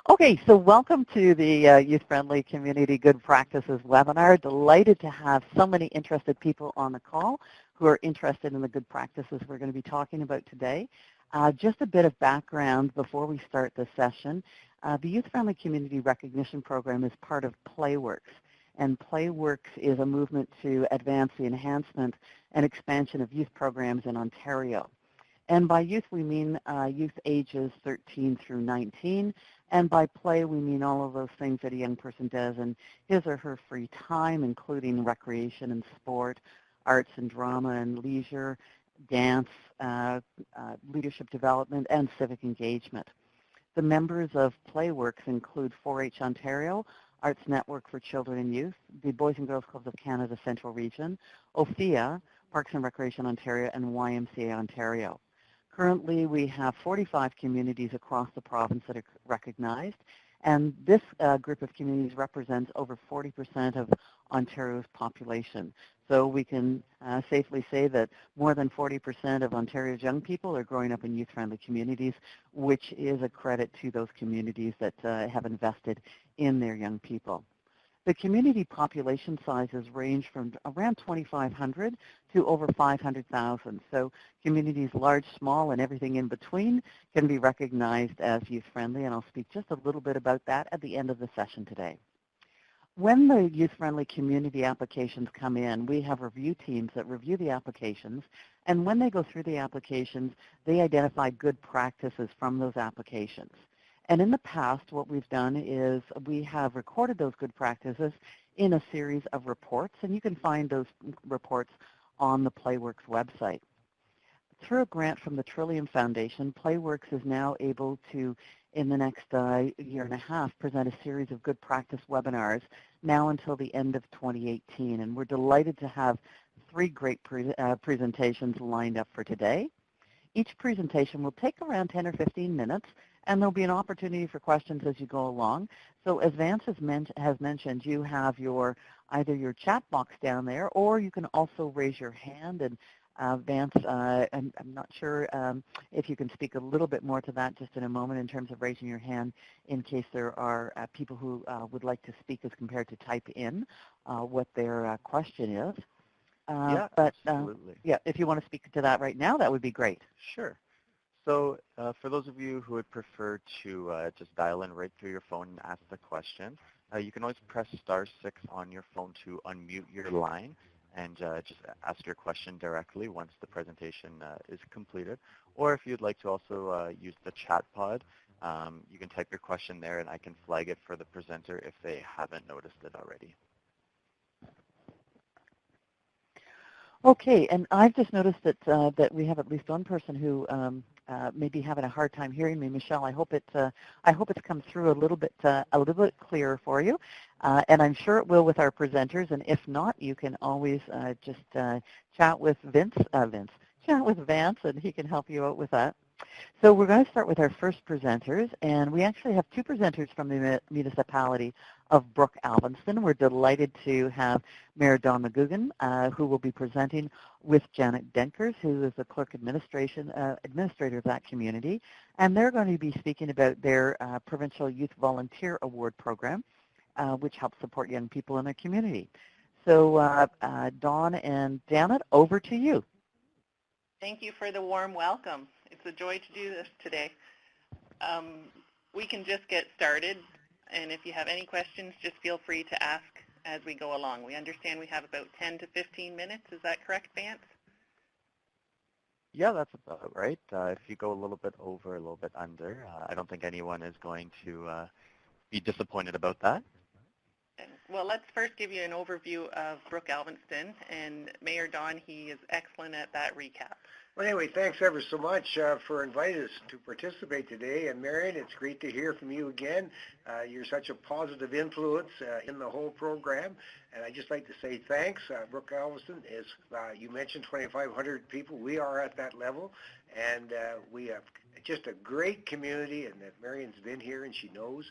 Okay, so welcome to the Youth-Friendly Community Good Practices webinar. Delighted to have so many interested people on the call who are interested in the good practices we're going to be talking about today. Just a bit of background before we start this session. The Youth-Friendly Community Recognition Program is part of PlayWorks, and PlayWorks is a movement to advance the enhancement and expansion of youth programs in Ontario. And by youth, we mean youth ages 13 through 19. And by play, we mean all of those things that a young person does in his or her free time, including recreation and sport, arts and drama and leisure, dance, leadership development, and civic engagement. The members of PlayWorks include 4-H Ontario, Arts Network for Children and Youth, the Boys and Girls Clubs of Canada Central Region, OFIA, Parks and Recreation Ontario, and YMCA Ontario. Currently, we have 45 communities across the province that are recognized, and this group of communities represents over 40% of Ontario's population. So we can safely say that more than 40% of Ontario's young people are growing up in youth-friendly communities, which is a credit to those communities that have invested in their young people. The community population sizes range from around 2,500 to over 500,000. So communities large, small, and everything in between can be recognized as youth-friendly, and I'll speak just a little bit about that at the end of the session today. When the youth-friendly community applications come in, we have review teams that review the applications, and when they go through the applications, they identify good practices from those applications. And in the past, what we've done is we have recorded those good practices in a series of reports, and you can find those reports on the PlayWorks website. Through a grant from the Trillium Foundation, PlayWorks is now able to, in the next year and a half, present a series of good practice webinars now until the end of 2018. And we're delighted to have 3 great presentations lined up for today. Each presentation will take around 10 or 15 minutes, and there'll be an opportunity for questions as you go along. So as Vance has mentioned, you have either your chat box down there, or you can also raise your hand. And Vance, I'm not sure if you can speak a little bit more to that just in a moment in terms of raising your hand in case there are people who would like to speak as compared to type in what their question is. Absolutely. Yeah, if you want to speak to that right now, that would be great. Sure. So for those of you who would prefer to just dial in right through your phone and ask the question, you can always press *6 on your phone to unmute your line and just ask your question directly once the presentation is completed. Or if you'd like to also use the chat pod, you can type your question there and I can flag it for the presenter if they haven't noticed it already. Okay, and I've just noticed that that we have at least one person who may be having a hard time hearing me. Michelle, I hope it's come through a little bit clearer for you, and I'm sure it will with our presenters. And if not, you can always just chat with chat with Vance, and he can help you out with that. So we're going to start with our first presenters, and we actually have 2 presenters from the municipality of Brook Alvinston. We're delighted to have Mayor Don McGugan, who will be presenting with Janet Denkers, who is the clerk administrator of that community, and they're going to be speaking about their Provincial Youth Volunteer Award program, which helps support young people in their community. So Don and Janet, over to you. Thank you for the warm welcome. It's a joy to do this today. We can just get started, and if you have any questions, just feel free to ask as we go along. We understand we have about 10 to 15 minutes. Is that correct, Vance? Yeah, that's about right. If you go a little bit over, a little bit under, I don't think anyone is going to be disappointed about that. Well, let's first give you an overview of Brook Alvinston, and Mayor Don, he is excellent at that recap. Well, anyway, thanks ever so much for inviting us to participate today. And Marion, it's great to hear from you again. You're such a positive influence in the whole program. And I'd just like to say thanks. Brook Alvinston is, you mentioned 2,500 people. We are at that level. And we have just a great community, and that Marion's been here and she knows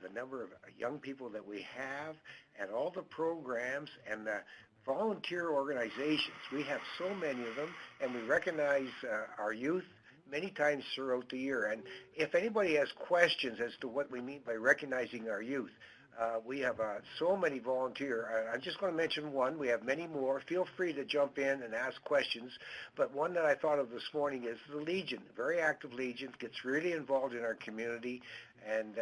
the number of young people that we have and all the programs and the volunteer organizations. We have so many of them, and we recognize our youth many times throughout the year. And if anybody has questions as to what we mean by recognizing our youth, we have so many volunteers. I'm just going to mention one. We have many more. Feel free to jump in and ask questions. But one that I thought of this morning is the Legion, very active Legion, gets really involved in our community and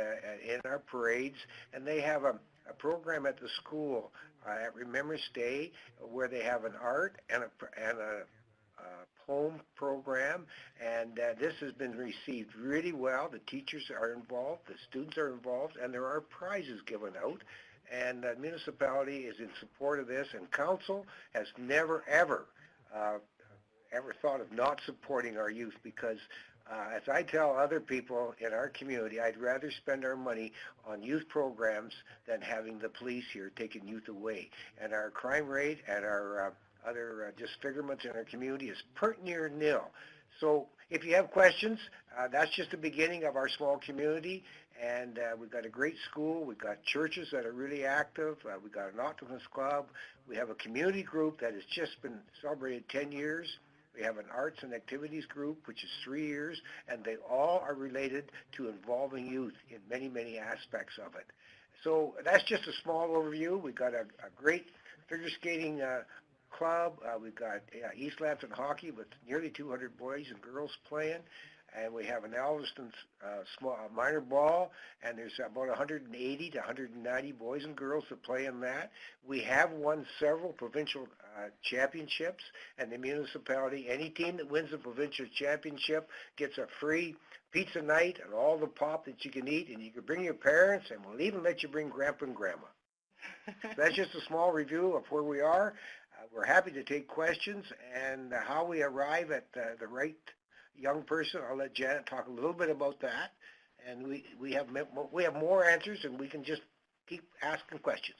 in our parades. And they have a program at the school at Remembrance Day where they have an art and a poem program, and this has been received really well. The teachers are involved, the students are involved, and there are prizes given out, and the municipality is in support of this, and council has never, ever thought of not supporting our youth, because as I tell other people in our community, I'd rather spend our money on youth programs than having the police here taking youth away. And our crime rate and our other disfigurements in our community is pert near nil. So if you have questions, that's just the beginning of our small community. And we've got a great school. We've got churches that are really active. We've got an Optimist Club. We have a community group that has just been celebrated 10 years. We have an arts and activities group, which is 3 years, and they all are related to involving youth in many, many aspects of it. So that's just a small overview. We've got a great figure skating club. We've got East Lampton hockey with nearly 200 boys and girls playing. And we have an Elviston minor ball, and there's about 180 to 190 boys and girls that play in that. We have won several provincial championships, and the municipality, any team that wins the provincial championship gets a free pizza night and all the pop that you can eat, and you can bring your parents, and we'll even let you bring grandpa and grandma. So that's just a small review of where we are. We're happy to take questions, and how we arrive at the right young person, I'll let Janet talk a little bit about that. And we have more answers, and we can just keep asking questions.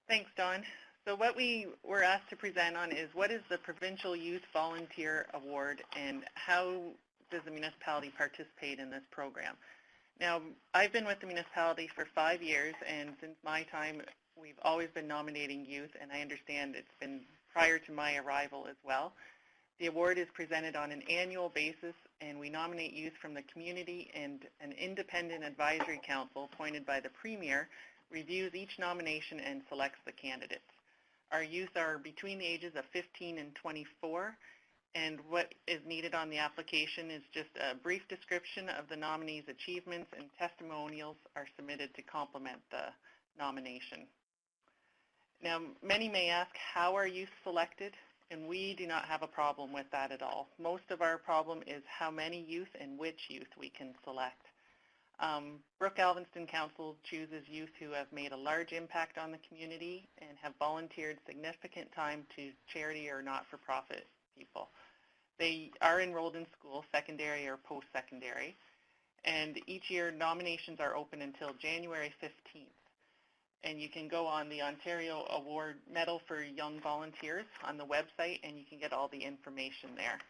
Thanks, Don. So what we were asked to present on is what is the Provincial Youth Volunteer Award, and how does the municipality participate in this program? Now, I've been with the municipality for 5 years, and since my time, we've always been nominating youth, and I understand it's been prior to my arrival as well. The award is presented on an annual basis, and we nominate youth from the community, and an independent advisory council appointed by the Premier reviews each nomination and selects the candidates. Our youth are between the ages of 15 and 24, and what is needed on the application is just a brief description of the nominee's achievements, and testimonials are submitted to complement the nomination. Now, many may ask, how are youth selected? And we do not have a problem with that at all. Most of our problem is how many youth and which youth we can select. Brooke-Alvinston Council chooses youth who have made a large impact on the community and have volunteered significant time to charity or not-for-profit people. They are enrolled in school, secondary or post-secondary, and each year nominations are open until January 15th. And you can go on the Ontario Award Medal for Young Volunteers on the website, and you can get all the information there.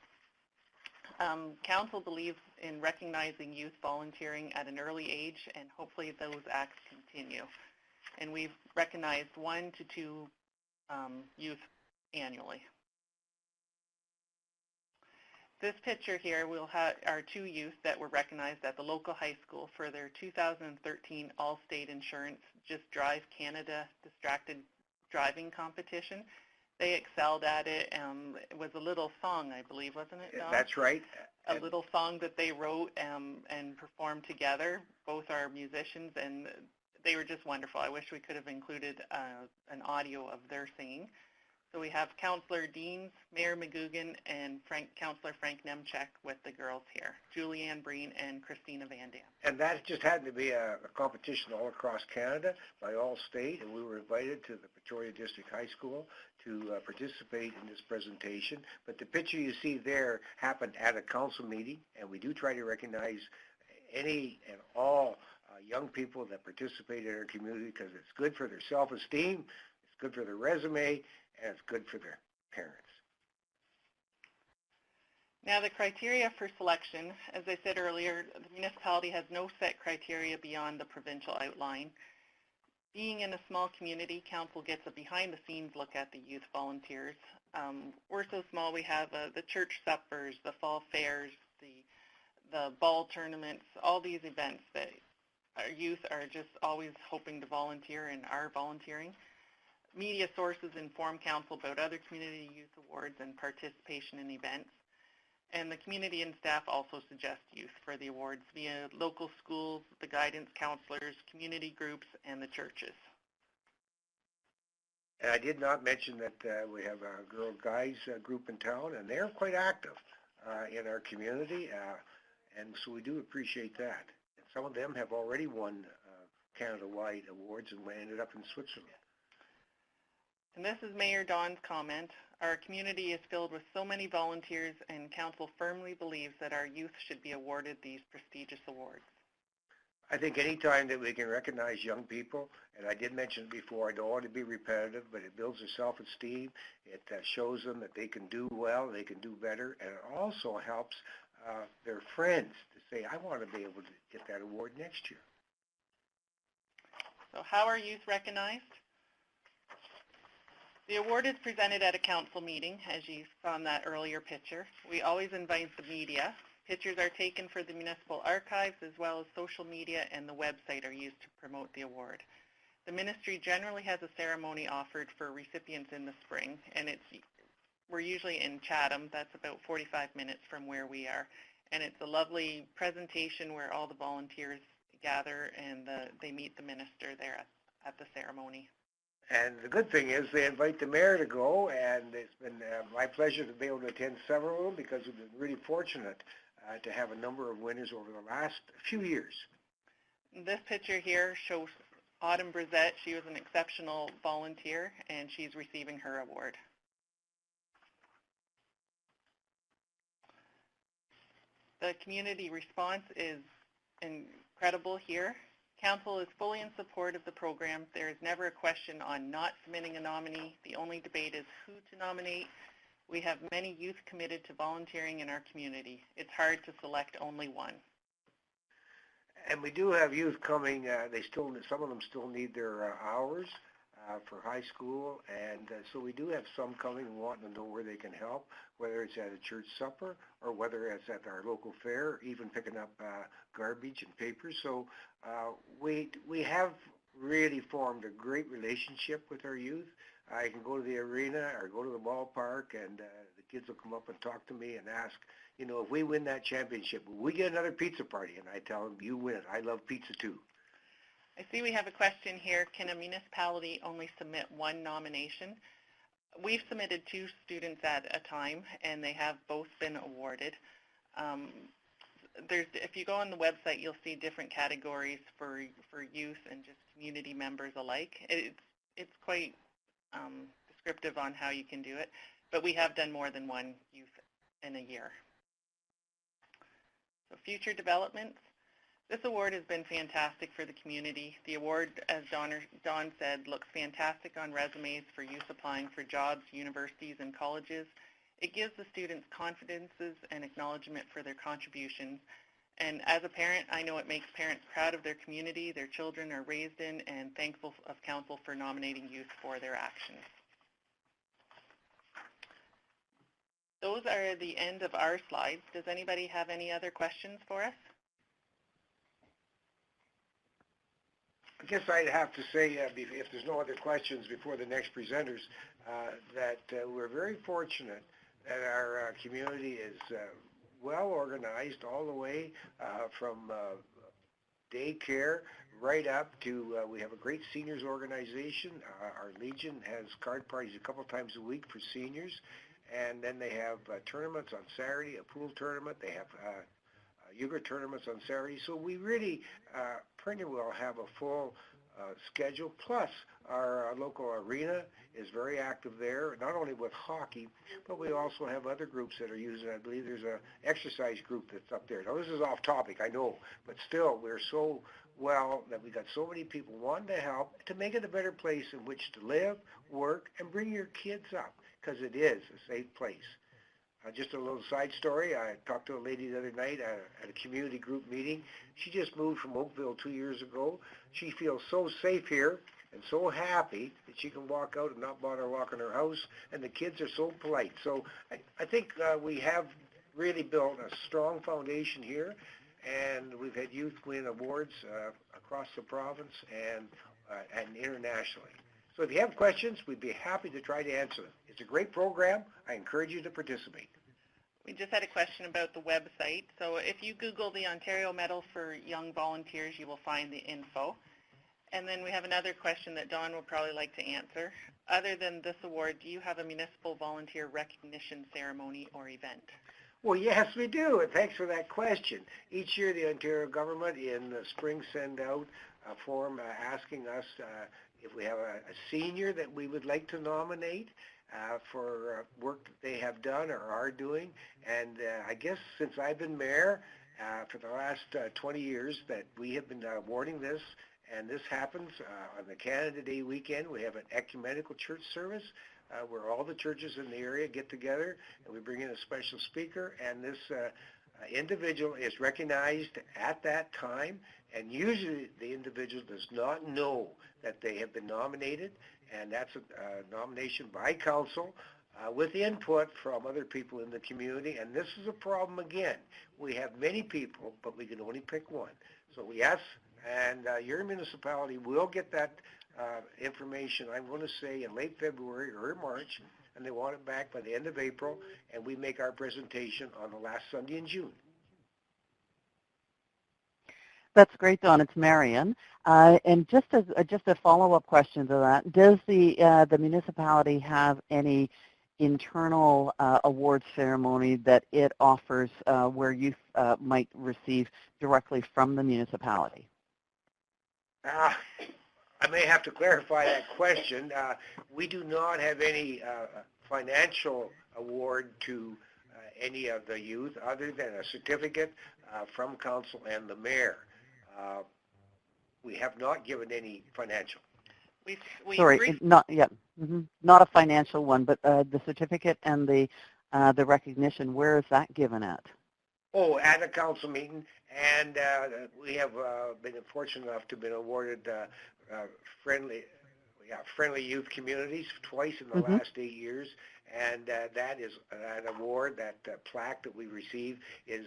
Council believes in recognizing youth volunteering at an early age, and hopefully those acts continue. And we've recognized 1 to 2 youth annually. This picture here will have our 2 youth that were recognized at the local high school for their 2013 All-State Insurance Just Drive Canada Distracted Driving Competition. They excelled at it. It was a little song, I believe, wasn't it, Don? That's right. A little song that they wrote and performed together. Both are musicians, and they were just wonderful. I wish we could have included an audio of their singing. So we have Councillor Deans, Mayor McGugan, and Councillor Frank Nemchek with the girls here, Julianne Breen and Christina Van Dam. And that just happened to be a competition all across Canada by all state, and we were invited to the Victoria District High School to participate in this presentation. But the picture you see there happened at a council meeting, and we do try to recognize any and all young people that participate in our community, because it's good for their self-esteem, it's good for their resume, and it's good for their parents. Now, the criteria for selection, as I said earlier, the municipality has no set criteria beyond the provincial outline. Being in a small community, council gets a behind-the-scenes look at the youth volunteers. We're so small, we have the church suppers, the fall fairs, the the ball tournaments, all these events that our youth are just always hoping to volunteer and are volunteering. Media sources inform council about other community youth awards and participation in events. And the community and staff also suggest youth for the awards via local schools, the guidance counselors, community groups, and the churches. And I did not mention that we have a girl guys group in town, and they're quite active in our community, and so we do appreciate that. And some of them have already won Canada-wide awards and ended up in Switzerland. And this is Mayor Don's comment. Our community is filled with so many volunteers, and council firmly believes that our youth should be awarded these prestigious awards. I think any time that we can recognize young people, and I did mention it before, I don't want to be repetitive, but it builds their self-esteem. It shows them that they can do well, they can do better, and it also helps their friends to say, I want to be able to get that award next year. So how are youth recognized? The award is presented at a council meeting, as you saw in that earlier picture. We always invite the media. Pictures are taken for the municipal archives, as well as social media, and the website are used to promote the award. The ministry generally has a ceremony offered for recipients in the spring, and we're usually in Chatham. That's about 45 minutes from where we are. And it's a lovely presentation where all the volunteers gather and they meet the minister there at the ceremony. And the good thing is they invite the mayor to go, and it's been my pleasure to be able to attend several of them because we've been really fortunate to have a number of winners over the last few years. This picture here shows Autumn Brissette. She was an exceptional volunteer, and she's receiving her award. The community response is incredible here. Council is fully in support of the program. There is never a question on not submitting a nominee. The only debate is who to nominate. We have many youth committed to volunteering in our community. It's hard to select only one. And we do have youth coming. Some of them still need their hours for high school, and so we do have some coming and wanting to know where they can help, whether it's at a church supper or whether it's at our local fair, even picking up garbage and papers. So we have really formed a great relationship with our youth. I can go to the arena or go to the ballpark, and the kids will come up and talk to me and ask, you know, if we win that championship, will we get another pizza party? And I tell them, you win it. I love pizza too. I see we have a question here. Can a municipality only submit one nomination? We've submitted 2 students at a time, and they have both been awarded. If you go on the website, you'll see different categories for youth and just community members alike. It's quite descriptive on how you can do it, but we have done more than one youth in a year. So future developments. This award has been fantastic for the community. The award, as Don said, looks fantastic on resumes for youth applying for jobs, universities, and colleges. It gives the students confidences and acknowledgement for their contributions. And as a parent, I know it makes parents proud of their community their children are raised in, and thankful of council for nominating youth for their actions. Those are the end of our slides. Does anybody have any other questions for us? I guess I'd have to say, if there's no other questions before the next presenters, that we're very fortunate that our community is well organized all the way from daycare right up to, we have a great seniors organization. Our Legion has card parties a couple times a week for seniors, and then they have tournaments on Saturday, a pool tournament. They have yoga tournaments on Saturday. So we really pretty well have a full schedule. Plus, our local arena is very active there, not only with hockey, but we also have other groups that are using it. I believe there's an exercise group that's up there. Now, this is off topic, I know, but still, we're so well that we got so many people wanting to help to make it a better place in which to live, work, and bring your kids up, because it is a safe place. Just a little side story, I talked to a lady the other night at a community group meeting. She just moved from Oakville 2 years ago. She feels so safe here and so happy that she can walk out and not bother walking her house, and the kids are so polite. So I think we have really built a strong foundation here, and we've had youth win awards across the province and internationally. So if you have questions, we'd be happy to try to answer them. It's a great program. I encourage you to participate. We just had a question about the website. So if you Google the Ontario Medal for Young Volunteers, you will find the info. And then we have another question that Don will probably like to answer. Other than this award, do you have a municipal volunteer recognition ceremony or event? Well, yes, we do, and thanks for that question. Each year, the Ontario government in the spring send out a form asking us if we have a senior that we would like to nominate for work that they have done or are doing. And I guess since I've been mayor for the last 20 years that we have been awarding this, and this happens on the Canada Day weekend. We have an ecumenical church service where all the churches in the area get together, and we bring in a special speaker, and this individual is recognized at that time, and usually the individual does not know that they have been nominated, and that's a nomination by council with input from other people in the community, and this is a problem again. We have many people, but we can only pick one. So yes, and your municipality will get that information, I'm going to say, in late February or March, and they want it back by the end of April, and we make our presentation on the last Sunday in June. That's great, Don. It's Marion. And just a follow-up question to that, does the municipality have any internal award ceremony that it offers where youth might receive directly from the municipality? I may have to clarify that question. We do not have any financial award to any of the youth other than a certificate from council and the mayor. We have not given any financial. Sorry, not yet. Not a financial one, but the certificate and the recognition. Where is that given at? Oh, at a council meeting, and we have been fortunate enough to have been awarded friendly youth communities twice in the last 8 years, and that is an award, that plaque that we receive is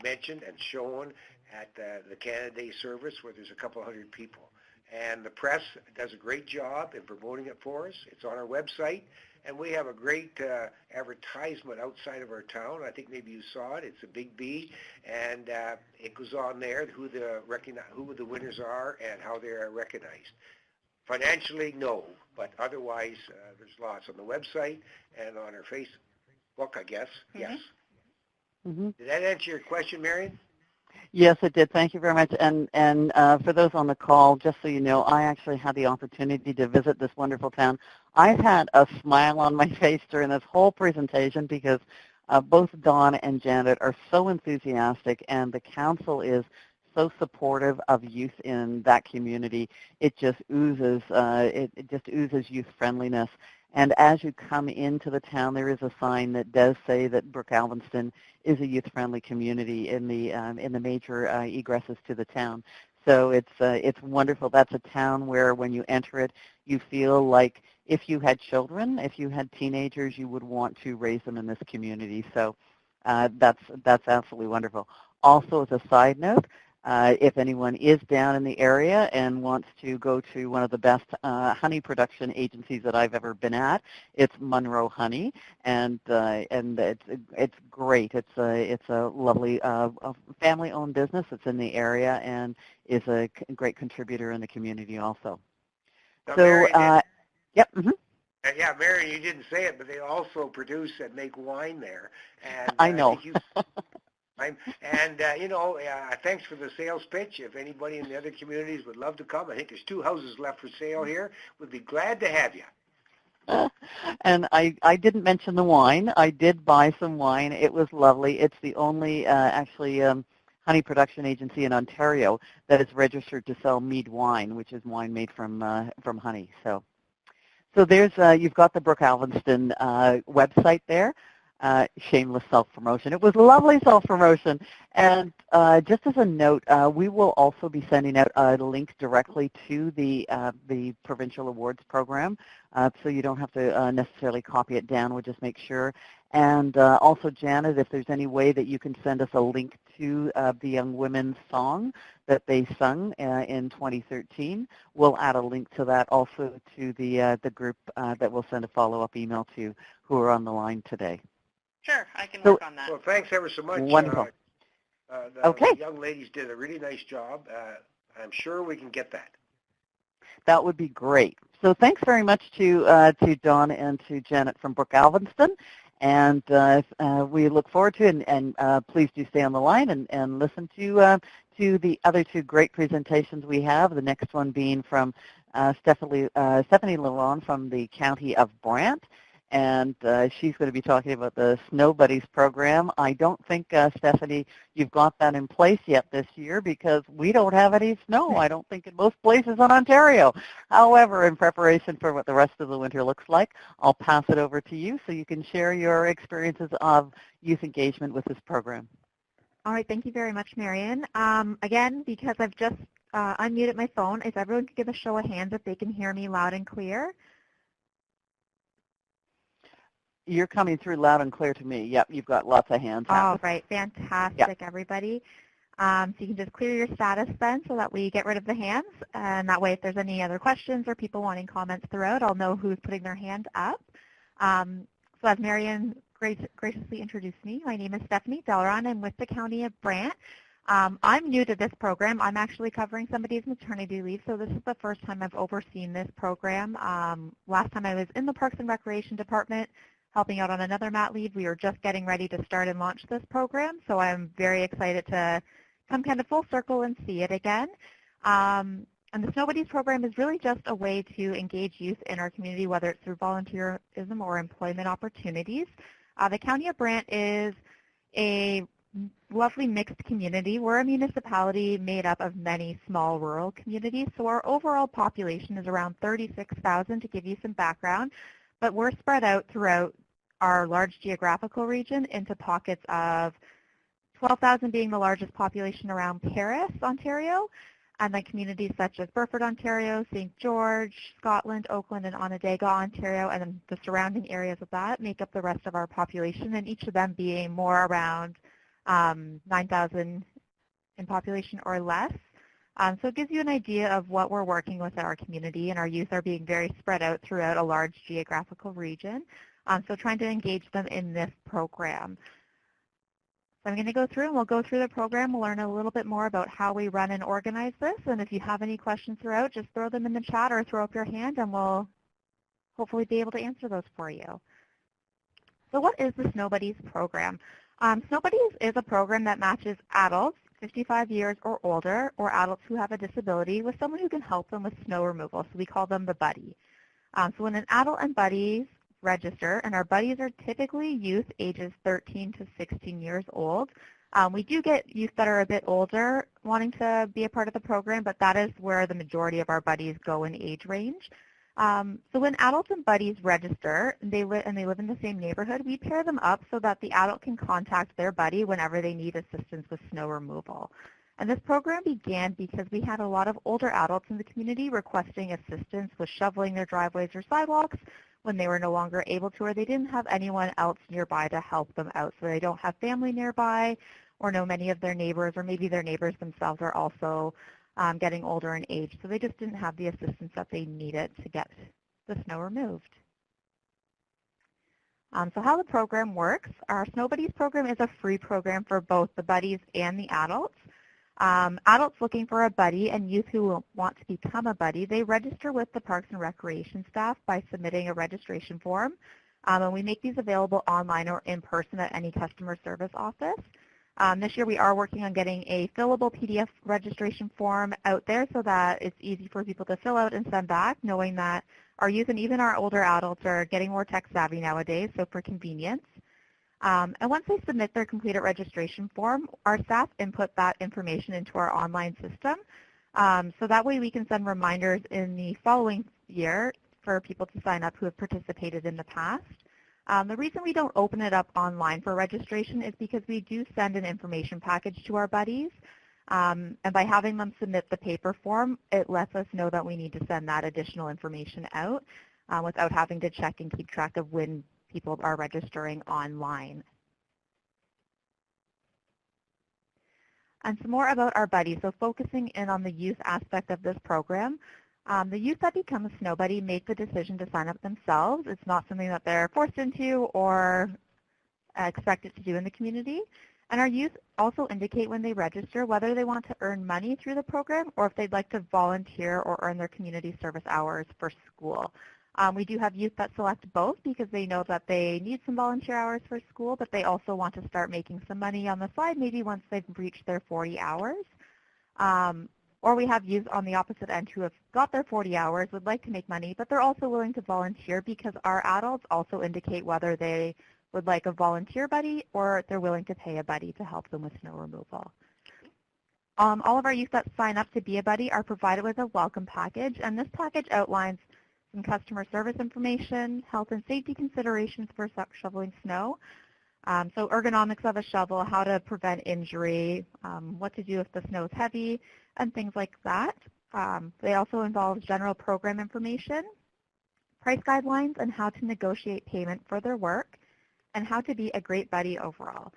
mentioned and shown at the Canada Day service where there's a couple hundred people. And the press does a great job in promoting it for us. It's on our website, and we have a great advertisement outside of our town. I think maybe you saw it. It's a big B, and it goes on there who the winners are and how they are recognized. Financially, no, but otherwise, there's lots on the website and on our Facebook, I guess. Yes. Did that answer your question, Marion? Yes, it did. Thank you very much. And for those on the call, just so you know, I actually had the opportunity to visit this wonderful town. I've had a smile on my face during this whole presentation because both Dawn and Janet are so enthusiastic, and the council is so supportive of youth in that community. It just oozes, it just oozes youth friendliness. And as you come into the town, there is a sign that does say that Brooke-Alvinston is a youth-friendly community in the major egresses to the town. So it's wonderful. That's a town where when you enter it, you feel like if you had children, if you had teenagers, you would want to raise them in this community. So that's absolutely wonderful. Also, as a side note, if anyone is down in the area and wants to go to one of the best honey production agencies that I've ever been at, it's Monroe Honey, and it's great. It's a lovely family-owned business. It's in the area and is a great contributor in the community also. Now, so, yep. Yeah, Mary, you didn't say it, but they also produce and make wine there. And I know. Thanks for the sales pitch. If anybody in the other communities would love to come, I think there's 2 houses left for sale here. We'd be glad to have you. And I didn't mention the wine. I did buy some wine. It was lovely. It's the only honey production agency in Ontario that is registered to sell mead wine, which is wine made from honey. So there's you've got the Brooke-Alvinston website there. Shameless self-promotion. It was lovely self-promotion. And just as a note, we will also be sending out a link directly to the Provincial Awards program, so you don't have to necessarily copy it down. We'll just make sure. And also, Janet, if there's any way that you can send us a link to the young women's song that they sung in 2013, we'll add a link to that also to the group that we'll send a follow-up email to who are on the line today. Sure, I can work on that. Well, thanks ever so much. Wonderful. The young ladies did a really nice job. I'm sure we can get that. That would be great. So thanks very much to Dawn and to Janet from Brook Alvinston. And we look forward to it, and please do stay on the line and listen to the other two great presentations we have, the next one being from Stephanie Laron from the County of Brant. And she's going to be talking about the Snow Buddies program. I don't think, Stephanie, you've got that in place yet this year because we don't have any snow, I don't think, in most places in Ontario. However, in preparation for what the rest of the winter looks like, I'll pass it over to you so you can share your experiences of youth engagement with this program. All right, thank you very much, Marion. Again, because I've just unmuted my phone, if everyone could give a show of hands if they can hear me loud and clear. You're coming through loud and clear to me. Yep, you've got lots of hands. All right, fantastic, everybody. So you can just clear your status then so that we get rid of the hands. And that way, if there's any other questions or people wanting comments throughout, I'll know who's putting their hand up. So as Marion graciously introduced me, my name is Stephanie Delaron. I'm with the County of Brant. I'm new to this program. I'm actually covering somebody's maternity leave, so this is the first time I've overseen this program. Last time I was in the Parks and Recreation Department, helping out on another mat leave. We were just getting ready to start and launch this program, so I'm very excited to come kind of full circle and see it again. And the Snow Buddies program is really just a way to engage youth in our community, whether it's through volunteerism or employment opportunities. The County of Brant is a lovely mixed community. We're a municipality made up of many small rural communities, so our overall population is around 36,000 to give you some background, but we're spread out throughout our large geographical region into pockets of 12,000 being the largest population around Paris, Ontario, and then communities such as Brantford, Ontario, St. George, Scotland, Oakland, and Onondaga, Ontario, and then the surrounding areas of that make up the rest of our population, and each of them being more around 9,000 in population or less. So it gives you an idea of what we're working with in our community, and our youth are being very spread out throughout a large geographical region. So trying to engage them in this program. So I'm going to go through and we'll go through the program. We'll learn a little bit more about how we run and organize this. And if you have any questions throughout, just throw them in the chat or throw up your hand and we'll hopefully be able to answer those for you. So what is the Snow Buddies program? Snow Buddies is a program that matches adults 55 years or older or adults who have a disability with someone who can help them with snow removal. So we call them the buddy. So when an adult and buddies register, and our buddies are typically youth ages 13 to 16 years old. We do get youth that are a bit older wanting to be a part of the program, but that is where the majority of our buddies go in age range. So when adults and buddies register, and they live in the same neighborhood, we pair them up so that the adult can contact their buddy whenever they need assistance with snow removal. And this program began because we had a lot of older adults in the community requesting assistance with shoveling their driveways or sidewalks when they were no longer able to, or they didn't have anyone else nearby to help them out. So they don't have family nearby or know many of their neighbors, or maybe their neighbors themselves are also getting older in age. So they just didn't have the assistance that they needed to get the snow removed. So how the program works, our Snow Buddies program is a free program for both the buddies and the adults. Adults looking for a buddy and youth who want to become a buddy, they register with the Parks and Recreation staff by submitting a registration form. And we make these available online or in person at any customer service office. This year we are working on getting a fillable PDF registration form out there so that it's easy for people to fill out and send back, knowing that our youth and even our older adults are getting more tech savvy nowadays, so for convenience. And once they submit their completed registration form, our staff input that information into our online system. So that way we can send reminders in the following year for people to sign up who have participated in the past. The reason we don't open it up online for registration is because we do send an information package to our buddies. And by having them submit the paper form, it lets us know that we need to send that additional information out without having to check and keep track of when people are registering online. And some more about our buddies. So focusing in on the youth aspect of this program, the youth that become a Snow Buddy make the decision to sign up themselves. It's not something that they're forced into or expected to do in the community. And our youth also indicate when they register whether they want to earn money through the program or if they'd like to volunteer or earn their community service hours for school. We do have youth that select both because they know that they need some volunteer hours for school, but they also want to start making some money on the side, maybe once they've reached their 40 hours. Or we have youth on the opposite end who have got their 40 hours, would like to make money, but they're also willing to volunteer because our adults also indicate whether they would like a volunteer buddy or they're willing to pay a buddy to help them with snow removal. All of our youth that sign up to be a buddy are provided with a welcome package, and this package outlines some customer service information, health and safety considerations for shoveling snow, so ergonomics of a shovel, how to prevent injury, what to do if the snow is heavy, and things like that. They also involve general program information, price guidelines, and how to negotiate payment for their work, and how to be a great buddy overall.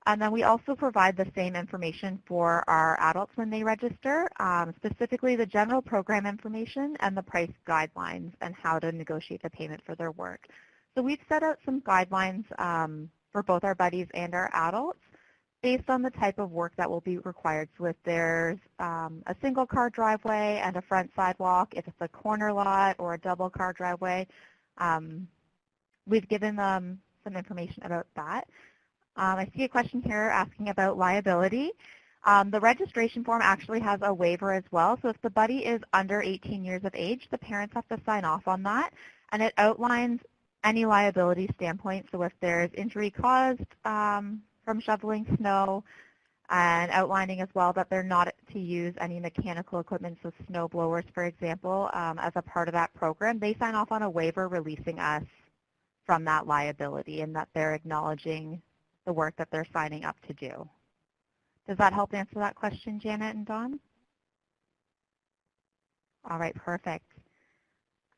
And then we also provide the same information for our adults when they register, specifically the general program information and the price guidelines and how to negotiate the payment for their work. So we've set out some guidelines for both our buddies and our adults based on the type of work that will be required. So if there's a single car driveway and a front sidewalk, if it's a corner lot or a double car driveway, we've given them some information about that. I see a question here asking about liability. The registration form actually has a waiver as well. So if the buddy is under 18 years of age, the parents have to sign off on that. And it outlines any liability standpoint. So if there's injury caused from shoveling snow, and outlining as well that they're not to use any mechanical equipment, so snow blowers, for example, as a part of that program, they sign off on a waiver releasing us from that liability and that they're acknowledging the work that they're signing up to do. Does that help answer that question, Janet and Dawn? All right, perfect.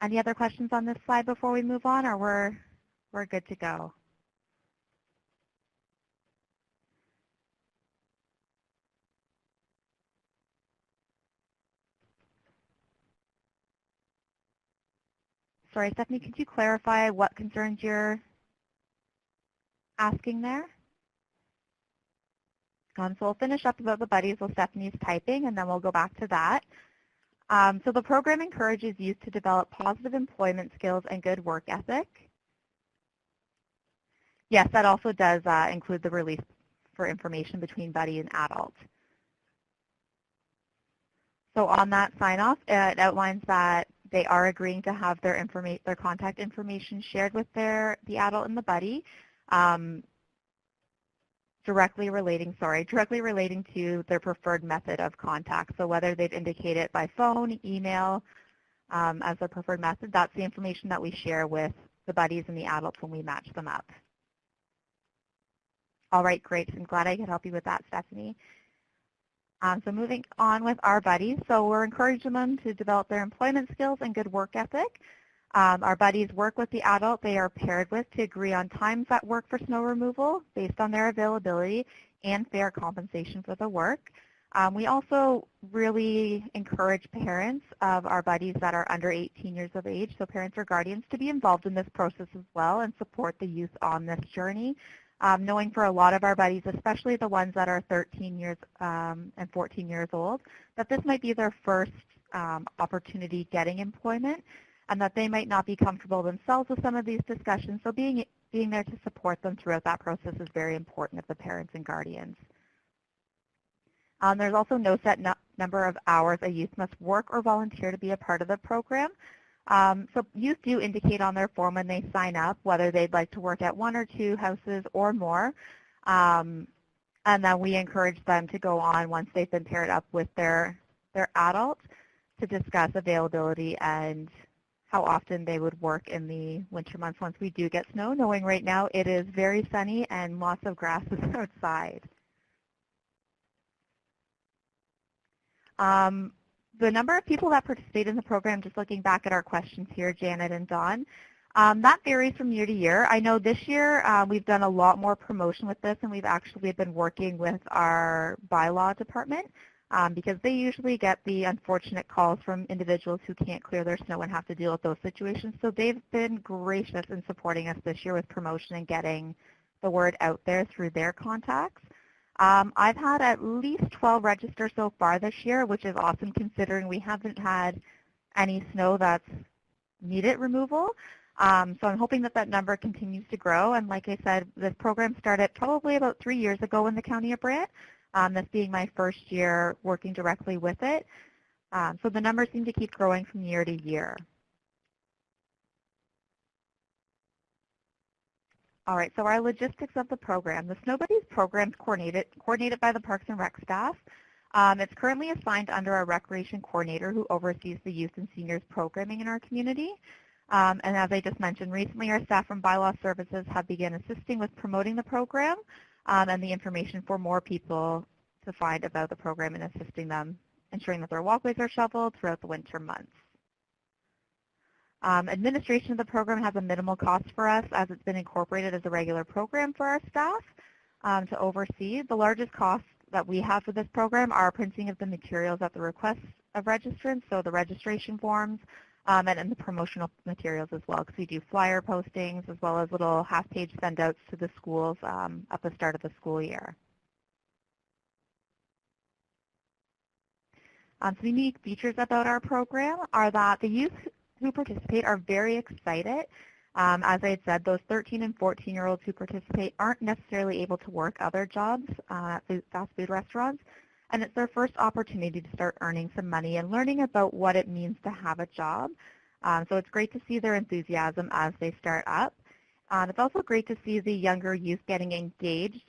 Any other questions on this slide before we move on, or we're good to go? Sorry, Stephanie, could you clarify what concerns you're asking there? So we'll finish up about the buddies while Stephanie's typing, and then we'll go back to that. So the program encourages youth to develop positive employment skills and good work ethic. Yes, that also does include the release for information between buddy and adult. So on that sign-off, it outlines that they are agreeing to have their contact information shared with the adult and the buddy, directly relating to their preferred method of contact. So whether they've indicated by phone, email, as their preferred method, that's the information that we share with the buddies and the adults when we match them up. All right, great. I'm glad I could help you with that, Stephanie. So moving on with our buddies. So we're encouraging them to develop their employment skills and good work ethic. Our buddies work with the adult they are paired with to agree on times that work for snow removal based on their availability and fair compensation for the work. We also really encourage parents of our buddies that are under 18 years of age, so parents or guardians, to be involved in this process as well and support the youth on this journey. Knowing for a lot of our buddies, especially the ones that are 13 years and 14 years old, that this might be their first opportunity getting employment and that they might not be comfortable themselves with some of these discussions. So being there to support them throughout that process is very important of the parents and guardians. There's also no set number of hours a youth must work or volunteer to be a part of the program. So youth do indicate on their form when they sign up whether they'd like to work at 1 or 2 houses or more. And then we encourage them to go on once they've been paired up with their adult to discuss availability and how often they would work in the winter months once we do get snow, knowing right now it is very sunny and lots of grass is outside. The number of people that participate in the program, just looking back at our questions here, Janet and Dawn, That varies from year to year. I know this year we've done a lot more promotion with this, and we've actually been working with our bylaw department because they usually get the unfortunate calls from individuals who can't clear their snow and have to deal with those situations. So they've been gracious in supporting us this year with promotion and getting the word out there through their contacts. I've had at least 12 register so far this year, which is awesome considering we haven't had any snow that's needed removal. So I'm hoping that that number continues to grow. And like I said, this program started probably about 3 years ago in the County of Brant, this being my first year working directly with it. So the numbers seem to keep growing from year to year. All right, so our logistics of the program. The Snow Buddies program is coordinated by the Parks and Rec staff. It's currently assigned under our Recreation Coordinator who oversees the youth and seniors programming in our community. And as I just mentioned, recently our staff from Bylaw Services have begun assisting with promoting the program and the information for more people to find about the program and assisting them, ensuring that their walkways are shoveled throughout the winter months. Administration of the program has a minimal cost for us as it's been incorporated as a regular program for our staff to oversee. The largest costs that we have for this program are printing of the materials at the request of registrants, so the registration forms, and the promotional materials as well, because we do flyer postings as well as little half-page send-outs to the schools at the start of the school year. Some unique features about our program are that the youth who participate are very excited. As I had said, those 13 and 14-year-olds who participate aren't necessarily able to work other jobs at fast food restaurants, and it's their first opportunity to start earning some money and learning about what it means to have a job. So it's great to see their enthusiasm as they start up. It's also great to see the younger youth getting engaged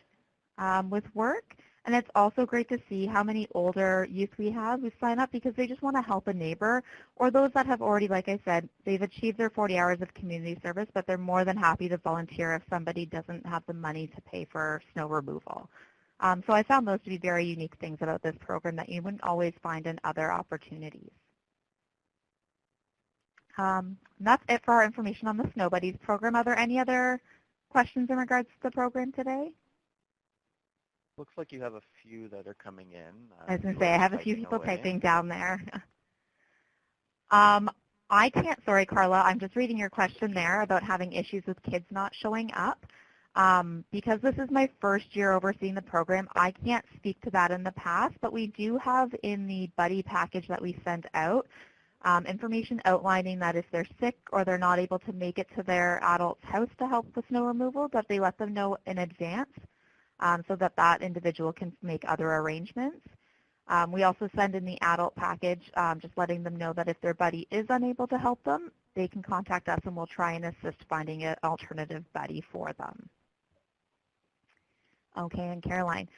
with work. And it's also great to see how many older youth we have who sign up because they just want to help a neighbor, or those that have already, like I said, they've achieved their 40 hours of community service, but they're more than happy to volunteer if somebody doesn't have the money to pay for snow removal. So I found those to be very unique things about this program that you wouldn't always find in other opportunities. That's it for our information on the Snow Buddies program. Are there any other questions in regards to the program today? Looks like you have a few that are coming in. I was going to say, I have a few people typing down there. I can't, sorry, Carla, I'm just reading your question there about having issues with kids not showing up. Because this is my first year overseeing the program, I can't speak to that in the past, but we do have in the buddy package that we send out information outlining that if they're sick or they're not able to make it to their adult's house to help with snow removal, that they let them know in advance. So that that individual can make other arrangements. We also send in the adult package, just letting them know that if their buddy is unable to help them, they can contact us and we'll try and assist finding an alternative buddy for them. Okay, and Caroline.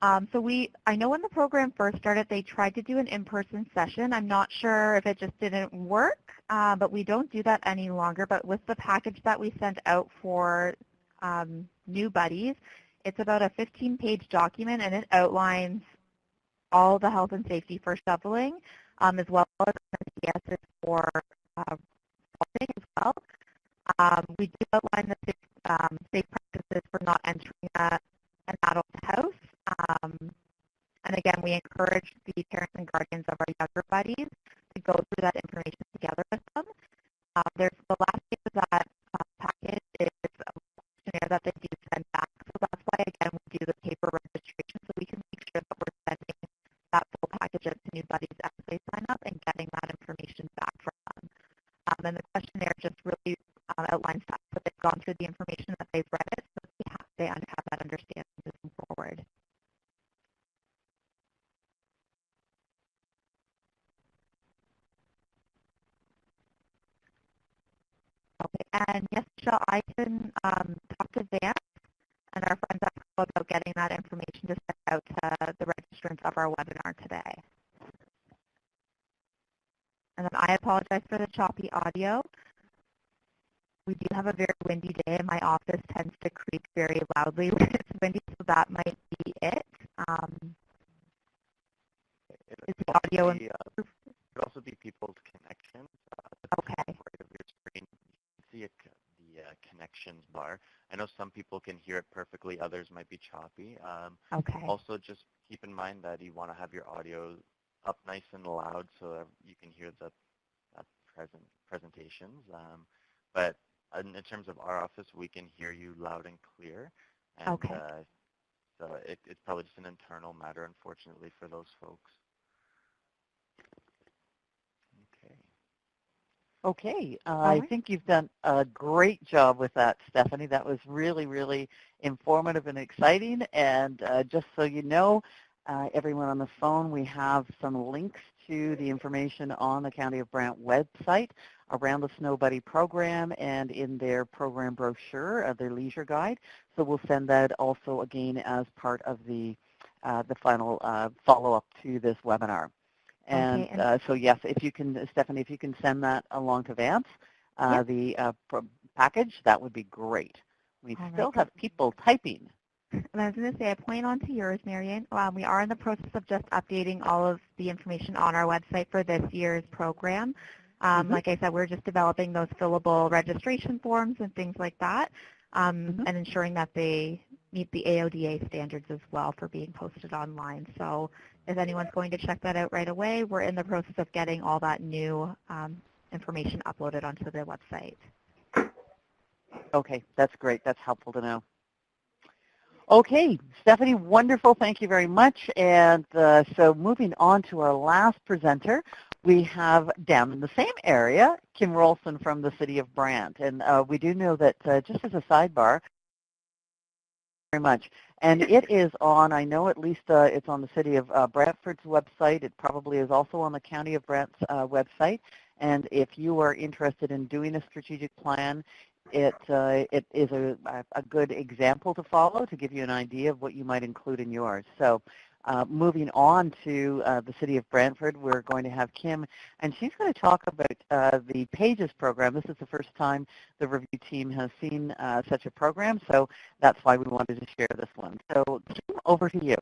I know when the program first started, they tried to do an in-person session. I'm not sure if it just didn't work, but we don't do that any longer. But with the package that we sent out for new buddies, it's about a 15-page document, and it outlines all the health and safety for shoveling, as well as NPSs for faulting as well. We do outline the safe practices for not entering an adult house. And again, we encourage the parents and guardians of our younger buddies to go through that information together with them. There's the last page of that package is a questionnaire that they do send back. So that's why, again, we do the paper registration so we can make sure that we're sending that full package out to new buddies as they sign up and getting that information back from them. And the questionnaire just really outlines that, so they've gone through the information, that they've read it, so they have that understanding moving forward. Okay, and yes, Michelle, I can talk to Vance and our friends at Pro about getting that information to send out to the registrants of our webinar today. And then I apologize for the choppy audio. We do have a very windy day, and my office tends to creak very loudly when it's windy, so that might be it. Is the audio improved? It could also be people know some people can hear it perfectly, others might be choppy. Okay. Also, just keep in mind that you want to have your audio up nice and loud so that you can hear the presentations. But in terms of our office, we can hear you loud and clear. And Okay. so it's probably just an internal matter, unfortunately, for those folks. Okay. Okay, I right. think you've done a great job with that, Stephanie. That was really, really informative and exciting. And just so you know, everyone on the phone, we have some links to the information on the County of Brant website around the Snow Buddy program and in their program brochure, their leisure guide. So we'll send that also again as part of the final follow-up to this webinar. And, Okay, and so yes, if you can, Stephanie, if you can send that along to Vance, Yep. the package, that would be great. We All still right, have people typing. and I was going to say, I point on to yours, Marianne. We are in the process of just updating all of the information on our website for this year's program. Like I said, we're just developing those fillable registration forms and things like that, and ensuring that they meet the AODA standards as well for being posted online. So if anyone's going to check that out right away, we're in the process of getting all that new information uploaded onto the website. Okay, that's great. That's helpful to know. Okay, Stephanie, wonderful. Thank you very much. And so moving on to our last presenter, we have down in the same area, Kim Rolson from the City of Brant. And we do know that, just as a sidebar, very much. And it is on, I know at least it's on the City of Brantford's website. It probably is also on the County of Brant's website. And if you are interested in doing a strategic plan, it is a good example to follow to give you an idea of what you might include in yours. So moving on to the City of Brantford, we're going to have Kim, and she's going to talk about the PAGES program. This is the first time the review team has seen such a program, so that's why we wanted to share this one. So Kim, over to you.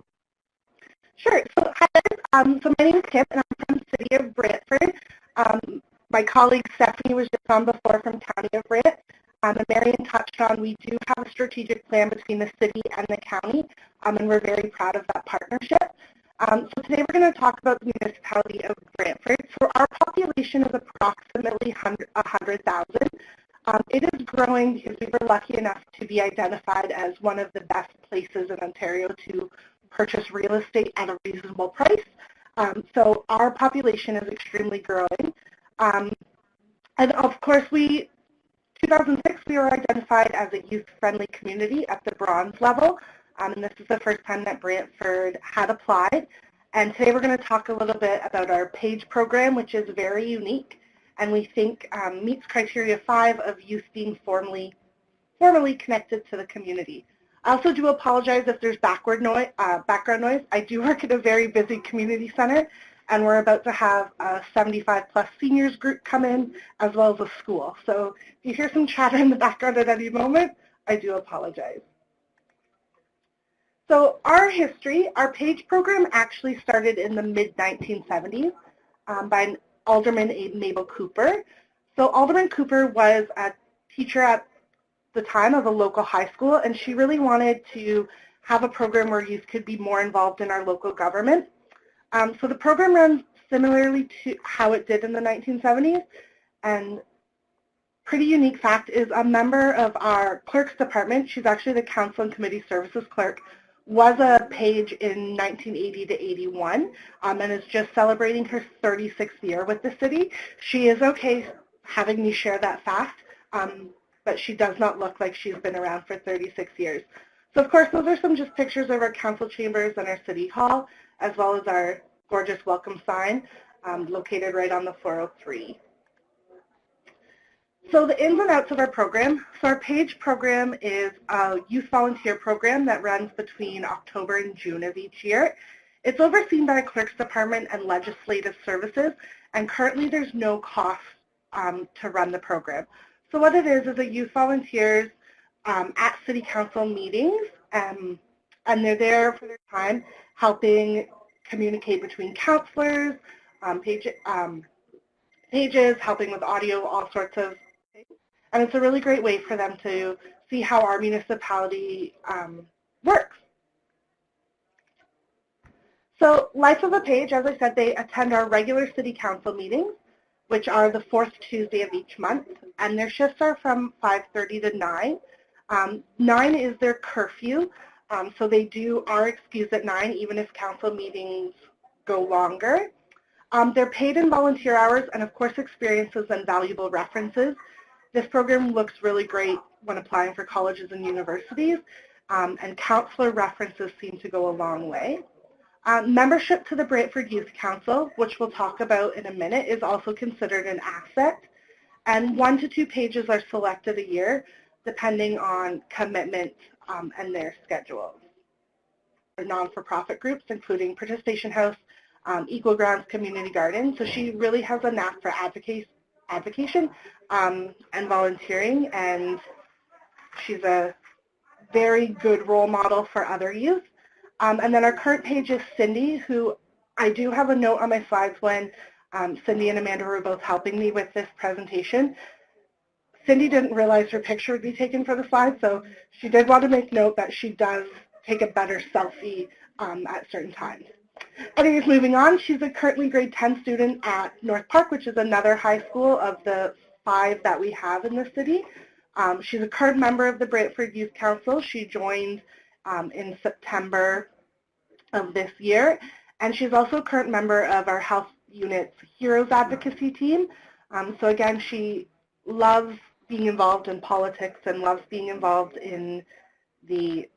Sure. So, hi, so my name is Kim, and I'm from the City of Brantford. My colleague Stephanie was just on before from County of Brant. And Marion touched on, we do have a strategic plan between the city and the county, and we're very proud of that partnership. So today we're going to talk about the municipality of Brantford. So our population is approximately 100,000. It is growing because we were lucky enough to be identified as one of the best places in Ontario to purchase real estate at a reasonable price. So our population is extremely growing. And of course, 2006, we were identified as a youth-friendly community at the bronze level, and this is the first time that Brantford had applied. And today we're going to talk a little bit about our PAGE program, which is very unique, and we think meets criteria 5 of youth being formally connected to the community. I also do apologize if there's background noise. I do work at a very busy community center, and we're about to have a 75-plus seniors group come in, as well as a school. So if you hear some chatter in the background at any moment, I do apologize. So our history, our PAGE program actually started in the mid-1970s by an Alderman Mabel Cooper. So Alderman Cooper was a teacher at the time of a local high school, and she really wanted to have a program where youth could be more involved in our local government. So the program runs similarly to how it did in the 1970s, and pretty unique fact is a member of our clerk's department, she's actually the Council and Committee Services clerk, was a PAGE in 1980 to 81, and is just celebrating her 36th year with the city. She is okay having me share that fact, but she does not look like she's been around for 36 years. So of course, those are some just pictures of our council chambers and our city hall, as well as our gorgeous welcome sign located right on the 403. So the ins and outs of our program. So our PAGE program is a youth volunteer program that runs between October and June of each year. It's overseen by a clerk's department and legislative services, and currently there's no cost to run the program. So what it is a youth volunteers at city council meetings, and they're there for their time helping communicate between counselors, pages, helping with audio, all sorts of things. And it's a really great way for them to see how our municipality works. So Life of a Page, as I said, they attend our regular city council meetings, which are the fourth Tuesday of each month, and their shifts are from 5:30 to 9. 9 is their curfew, so they are excused at 9 even if council meetings go longer. They're paid in volunteer hours and of course experiences and valuable references. This program looks really great when applying for colleges and universities, and counselor references seem to go a long way. Membership to the Brantford Youth Council, which we'll talk about in a minute, is also considered an asset, and 1 to 2 pages are selected a year depending on commitment and their schedules. Non-for-profit groups, including Participation House, Equal Grounds Community Garden, so she really has a knack for advocation and volunteering, and she's a very good role model for other youth. And then our current page is Cindy, who I do have a note on my slides when Cindy and Amanda were both helping me with this presentation. Cindy didn't realize her picture would be taken for the slide, so she did want to make note that she does take a better selfie at certain times. Anyways, moving on, she's a currently grade 10 student at North Park, which is another high school of the 5 that we have in the city. She's a current member of the Brantford Youth Council. She joined in September of this year, and she's also a current member of our health unit's Heroes Advocacy team. So again, she loves being involved in politics and loves being involved in the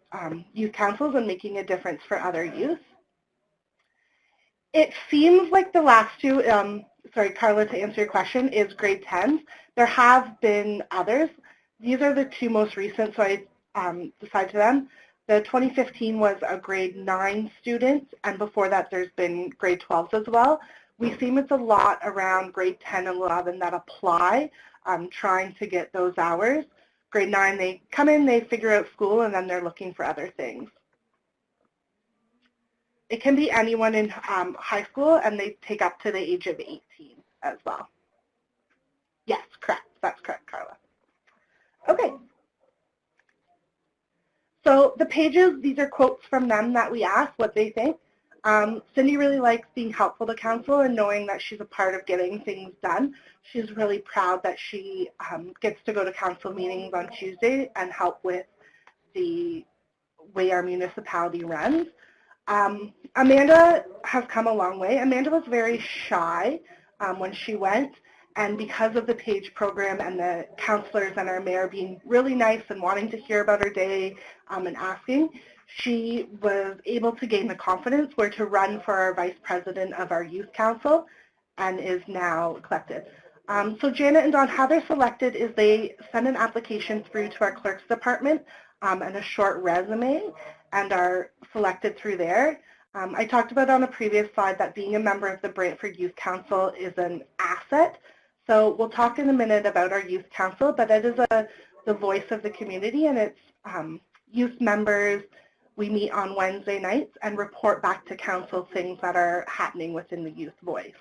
youth councils and making a difference for other youth. It seems like the last two, sorry Carla, to answer your question, is grade 10s. There have been others. These are the 2 most recent, so I decided to them. The 2015 was a grade 9 student, and before that there's been grade 12s as well. We see it's a lot around grade 10 and 11 that apply, trying to get those hours. Grade 9, they come in, they figure out school, and then they're looking for other things. It can be anyone in high school, and they take up to the age of 18 as well. Yes, correct. That's correct, Carla. Okay. So the pages, these are quotes from them that we asked what they think. Cindy really likes being helpful to council and knowing that she's a part of getting things done. She's really proud that she gets to go to council meetings on Tuesday and help with the way our municipality runs. Amanda has come a long way. Amanda was very shy when she went, and because of the PAGE program and the counselors and our mayor being really nice and wanting to hear about her day and asking, she was able to gain the confidence where to run for our vice president of our youth council and is now elected. So Janet and Don, how they're selected is they send an application through to our clerk's department and a short resume and are selected through there. I talked about on a previous slide that being a member of the Brantford Youth Council is an asset. So we'll talk in a minute about our youth council, but it is the voice of the community, and it's youth members. We meet on Wednesday nights and report back to council things that are happening within the youth voice.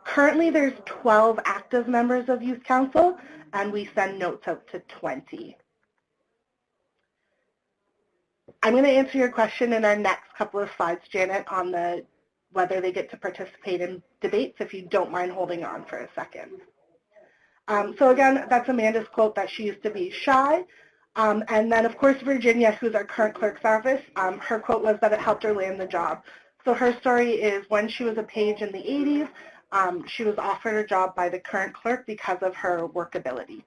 Currently there's 12 active members of youth council, and we send notes out to 20. I'm going to answer your question in our next couple of slides, Janet, on whether they get to participate in debates, if you don't mind holding on for a second. So again, that's Amanda's quote that she used to be shy. And then, of course, Virginia, who's our current clerk's office, her quote was that it helped her land the job. So her story is when she was a page in the 80s, she was offered a job by the current clerk because of her workability.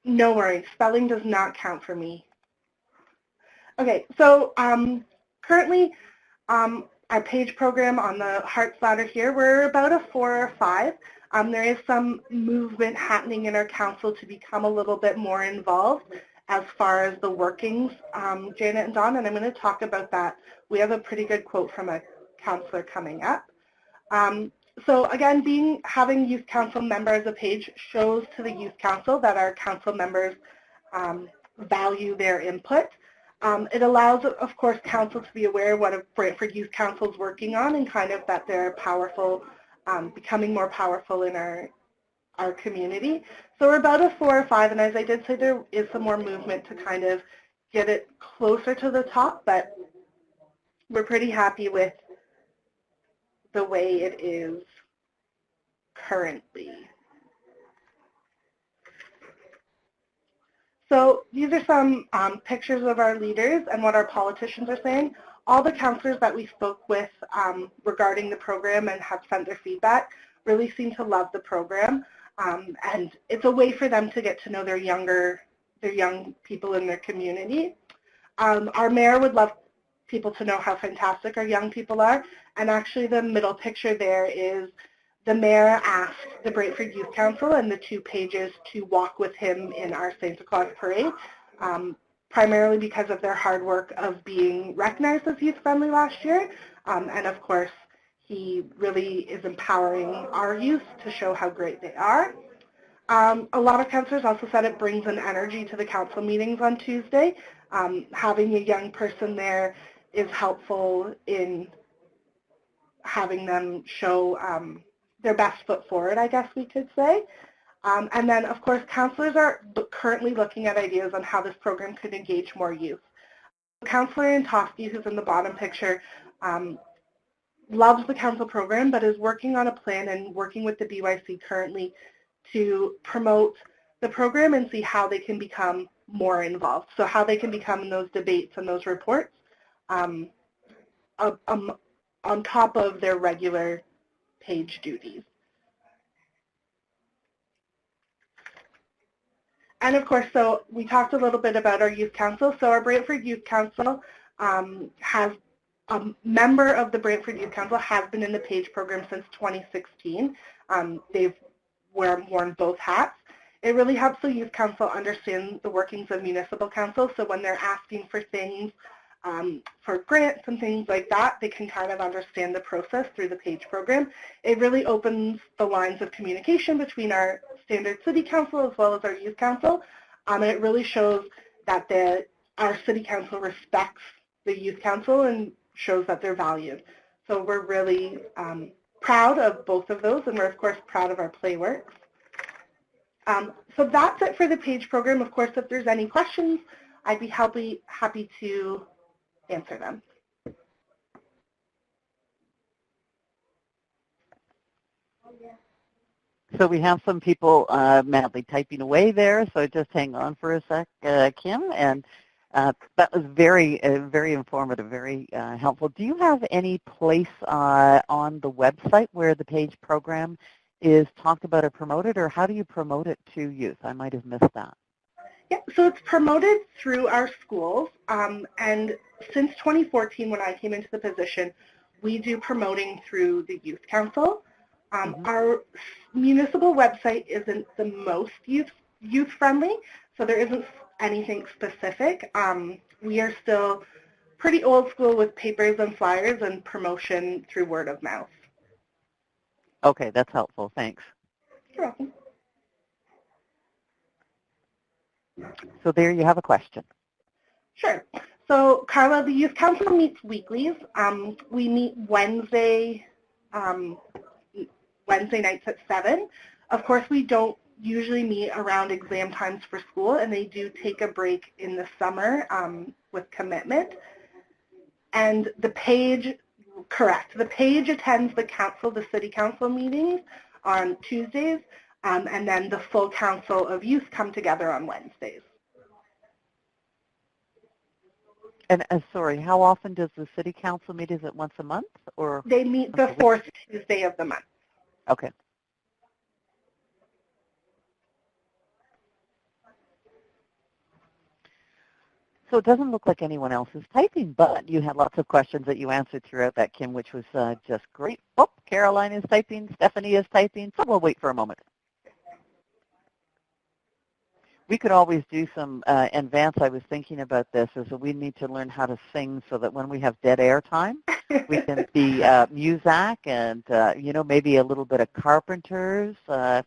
No worries, spelling does not count for me. Okay, so currently our PAGE program on the Hearts ladder here, we're about a 4 or 5. There is some movement happening in our council to become a little bit more involved as far as the workings, Janet and Don, and I'm going to talk about that. We have a pretty good quote from a councillor coming up. So again, having youth council member as a PAGE shows to the youth council that our council members value their input. It allows, of course, council to be aware of what Brantford Youth Council is working on and kind of that they're powerful, becoming more powerful in our our community. So we're about a 4 or 5, and as I did say, there is some more movement to kind of get it closer to the top, but we're pretty happy with the way it is currently. So these are some pictures of our leaders and what our politicians are saying. All the councillors that we spoke with regarding the program and have sent their feedback really seem to love the program. And it's a way for them to get to know their young people in their community. Our mayor would love people to know how fantastic our young people are. And actually the middle picture there is the mayor asked the Brantford Youth Council and the 2 pages to walk with him in our Santa Claus parade, primarily because of their hard work of being recognized as youth-friendly last year. And of course, he really is empowering our youth to show how great they are. A lot of councillors also said it brings an energy to the council meetings on Tuesday. Having a young person there is helpful in having them show their best foot forward, I guess we could say. And then, of course, councillors are currently looking at ideas on how this program could engage more youth. Councillor Antofsky, who's in the bottom picture, loves the council program, but is working on a plan and working with the BYC currently to promote the program and see how they can become more involved. So how they can become in those debates and those reports on top of their regular page duties. And of course, so we talked a little bit about our youth council. So our Brantford Youth Council has a member of the Brantford Youth Council has been in the PAGE program since 2016. They've worn both hats. It really helps the youth council understand the workings of municipal council. So when they're asking for things, for grants and things like that, they can kind of understand the process through the PAGE program. It really opens the lines of communication between our standard city council as well as our youth council. And it really shows that our city council respects the youth council and shows that they're valued. So we're really proud of both of those, and we're of course proud of our playworks. So that's it for the PAGE program. Of course, if there's any questions, I'd be happy to answer them. So we have some people madly typing away there, so just hang on for a sec, Kim. And that was very informative, very helpful. Do you have any place on the website where the PAGE program is talked about or promoted, or how do you promote it to youth? I might have missed that. Yeah, so it's promoted through our schools, and since 2014 when I came into the position, we do promoting through the youth council. Our municipal website isn't the most youth-friendly, so there isn't anything specific. We are still pretty old school with papers and flyers and promotion through word of mouth. Okay, that's helpful. Thanks. You're welcome. So there you have a question. Sure. So Carla, the youth council meets weeklies. We meet Wednesday nights at 7. Of course, we don't usually meet around exam times for school, and they do take a break in the summer with commitment. And the PAGE, correct, the PAGE attends the city council meetings on Tuesdays, and then the full council of youth come together on Wednesdays. And sorry, how often does the city council meet? Is it once a month, or? They meet the fourth Tuesday of the month. Okay. So it doesn't look like anyone else is typing, but you had lots of questions that you answered throughout that, Kim, which was just great. Oh, Caroline is typing, Stephanie is typing, so we'll wait for a moment. We could always do some, and Vance, I was thinking about this, is that we need to learn how to sing so that when we have dead air time, we can be Muzak and, maybe a little bit of Carpenters. Yeah,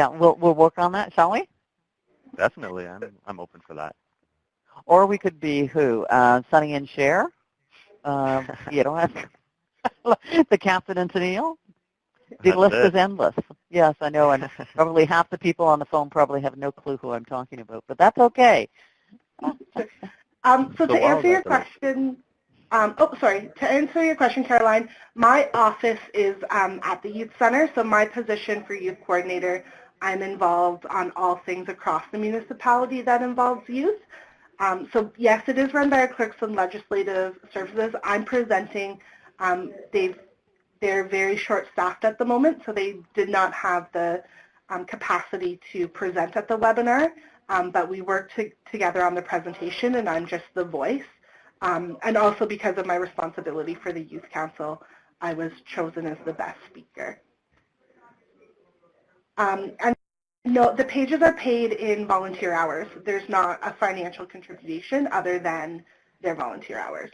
we'll work on that, shall we? Definitely, I'm open for that. Or we could be who? Sonny and Cher. The Captain and Tennille. The That's list it. is endless. Yes, I know, and probably half the people on the phone probably have no clue who I'm talking about, but that's okay. So to while answer your that list, question, to answer your question, Caroline, my office is at the youth center. So my position for youth coordinator, I'm involved on all things across the municipality that involves youth. So yes, it is run by our clerks and legislative services. I'm presenting. They're very short-staffed at the moment, so they did not have the capacity to present at the webinar. But we worked together on the presentation, and I'm just the voice. And also because of my responsibility for the Youth Council, I was chosen as the best speaker. And no, the pages are paid in volunteer hours. There's not a financial contribution other than their volunteer hours.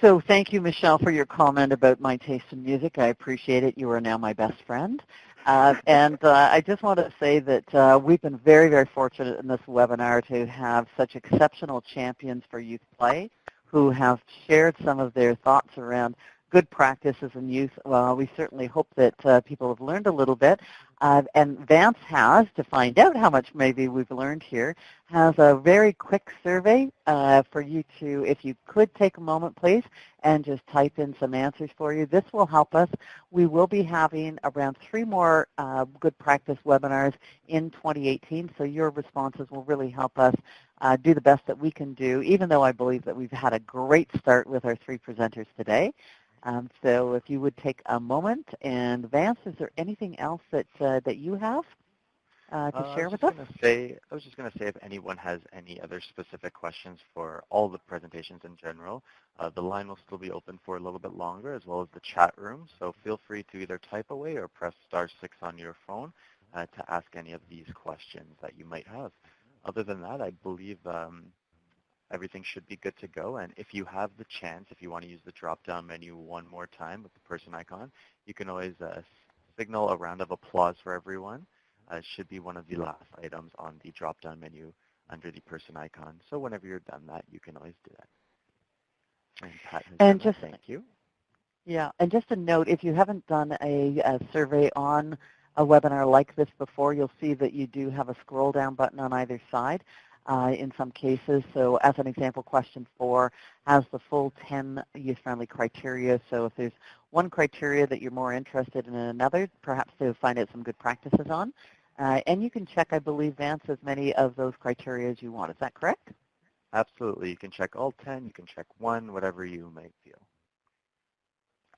So thank you, Michelle, for your comment about my taste in music. I appreciate it. You are now my best friend. And I just want to say that we've been very, very fortunate in this webinar to have such exceptional champions for youth play who have shared some of their thoughts around good practices in youth. Well, we certainly hope that people have learned a little bit. And Vance has, to find out how much maybe we've learned here, has a very quick survey for you to, if you could take a moment, please, and just type in some answers for you. This will help us. We will be having around 3 more good practice webinars in 2018, so your responses will really help us do the best that we can do, even though I believe that we've had a great start with our 3 presenters today. So if you would take a moment, and Vance, is there anything else that that you have to share with us? I was just going to say if anyone has any other specific questions for all the presentations in general, the line will still be open for a little bit longer, as well as the chat room. So feel free to either type away or press *6 on your phone to ask any of these questions that you might have. Other than that, I believe everything should be good to go. And if you have the chance, if you want to use the drop-down menu one more time with the person icon, you can always signal a round of applause for everyone. It should be one of the last items on the drop-down menu under the person icon. So whenever you're done that, you can always do that. And Pat has done that. Thank you. Yeah, and just a note, if you haven't done a survey on a webinar like this before, you'll see that you do have a scroll-down button on either side. In some cases. So as an example, question 4 has the full 10 youth-friendly criteria. So if there's one criteria that you're more interested in another, perhaps to find out some good practices on. And you can check, I believe, Vance, as many of those criteria as you want. Is that correct? Absolutely. You can check all 10. You can check 1, whatever you might feel.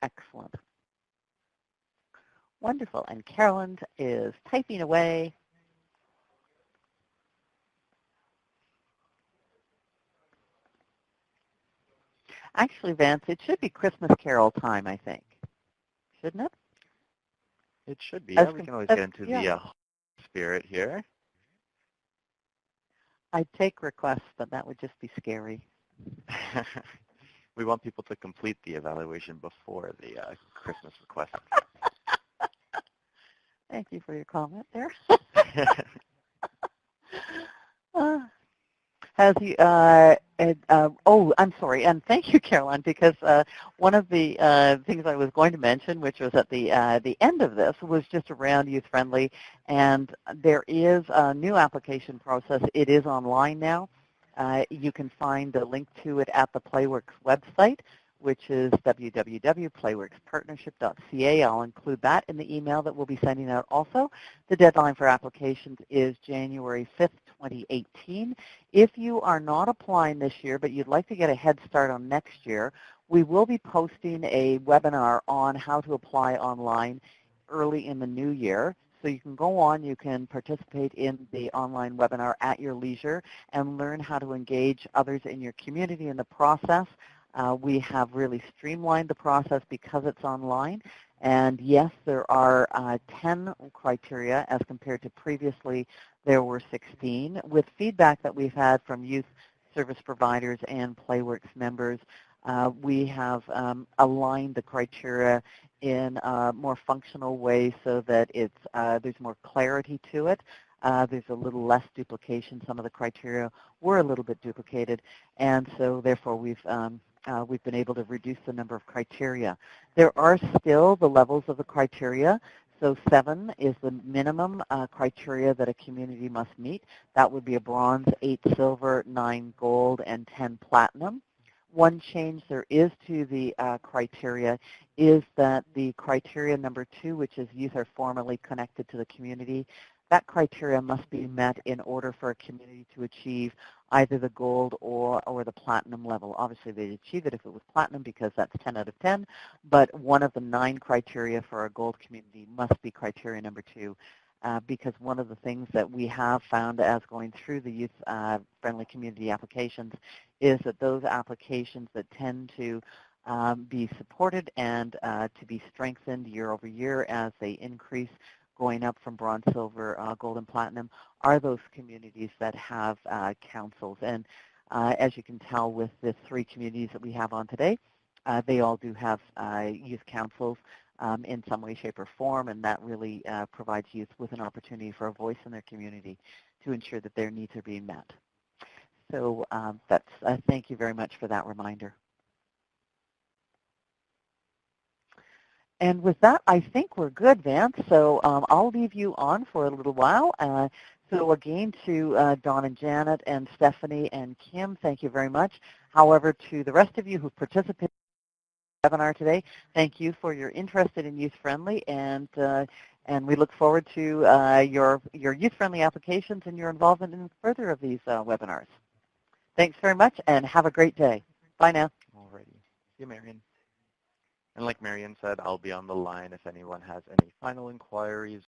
Excellent. Wonderful. And Carolyn is typing away. Actually, Vance, it should be Christmas Carol time, I think. Shouldn't it? It should be. Yeah, we can always get into yeah. the spirit here. I'd take requests, but that would just be scary. We want people to complete the evaluation before the Christmas request. Thank you for your comment there. I'm sorry, and thank you, Caroline, because one of the things I was going to mention, which was at the end of this, was just around youth-friendly, and there is a new application process. It is online now. You can find a link to it at the Playworks website, which is www.playworkspartnership.ca. I'll include that in the email that we'll be sending out also. The deadline for applications is January 5th, 2018. If you are not applying this year, but you'd like to get a head start on next year, we will be posting a webinar on how to apply online early in the new year. So you can go on, you can participate in the online webinar at your leisure and learn how to engage others in your community in the process. We have really streamlined the process because it's online. And yes, there are 10 criteria as compared to previously there were 16. With feedback that we've had from youth service providers and Playworks members, we have aligned the criteria in a more functional way so that it's there's more clarity to it. There's a little less duplication. Some of the criteria were a little bit duplicated, and so therefore we've we've been able to reduce the number of criteria. There are still the levels of the criteria. So 7 is the minimum criteria that a community must meet. That would be a bronze, 8 silver, 9 gold, and 10 platinum. One change there is to the criteria is that the criteria number 2, which is youth are formally connected to the community, that criteria must be met in order for a community to achieve either the gold or the platinum level. Obviously, they'd achieve it if it was platinum because that's 10 out of 10, but one of the 9 criteria for a gold community must be criteria number 2. Because one of the things that we have found as going through the youth-friendly community applications is that those applications that tend to be supported and to be strengthened year over year as they increase, going up from bronze, silver, gold, and platinum, are those communities that have councils. And as you can tell with the 3 communities that we have on today, they all do have youth councils in some way, shape, or form, and that really provides youth with an opportunity for a voice in their community to ensure that their needs are being met. So thank you very much for that reminder. And with that, I think we're good, Vance. So I'll leave you on for a little while. So again, to Dawn and Janet and Stephanie and Kim, thank you very much. However, to the rest of you who participated in the webinar today, thank you for your interest in youth-friendly, and we look forward to your youth-friendly applications and your involvement in further of these webinars. Thanks very much, and have a great day. Bye now. Alrighty. See you, Marion. And like Marion said, I'll be on the line if anyone has any final inquiries